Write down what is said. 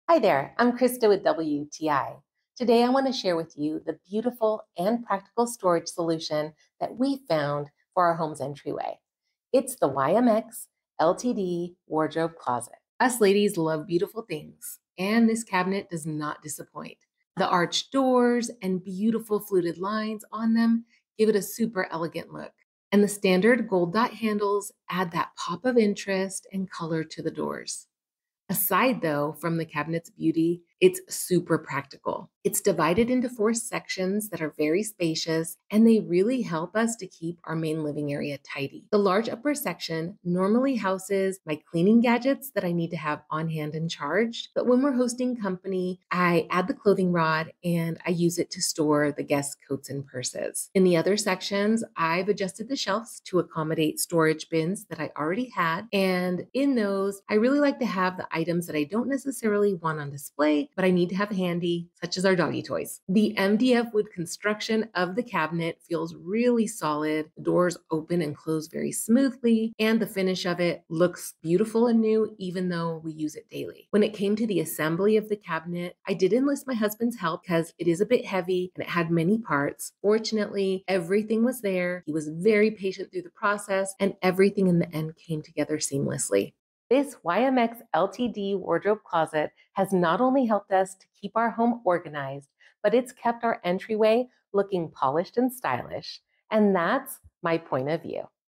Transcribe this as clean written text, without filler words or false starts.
Hi there, I'm Krista with WTI. Today I want to share with you the beautiful and practical storage solution that we found for our home's entryway. It's the YMX LTD wardrobe closet. Us ladies love beautiful things, and this cabinet does not disappoint. The arched doors and beautiful fluted lines on them give it a super elegant look. And the standard gold dot handles add that pop of interest and color to the doors. Aside, though, from the cabinet's beauty, it's super practical. It's divided into 4 sections that are very spacious, and they really help us to keep our main living area tidy. The large upper section normally houses my cleaning gadgets that I need to have on hand and charged, but when we're hosting company, I add the clothing rod and I use it to store the guest coats and purses. In the other sections, I've adjusted the shelves to accommodate storage bins that I already had, and in those, I really like to have the items that I don't necessarily want on display, but I need to have handy, such as our doggy toys. The MDF wood construction of the cabinet feels really solid. The doors open and close very smoothly, and the finish of it looks beautiful and new, even though we use it daily. When it came to the assembly of the cabinet, I did enlist my husband's help because it is a bit heavy and it had many parts. Fortunately, everything was there. He was very patient through the process, and everything in the end came together seamlessly. This YMX LTD wardrobe closet has not only helped us to keep our home organized, but it's kept our entryway looking polished and stylish. And that's my point of view.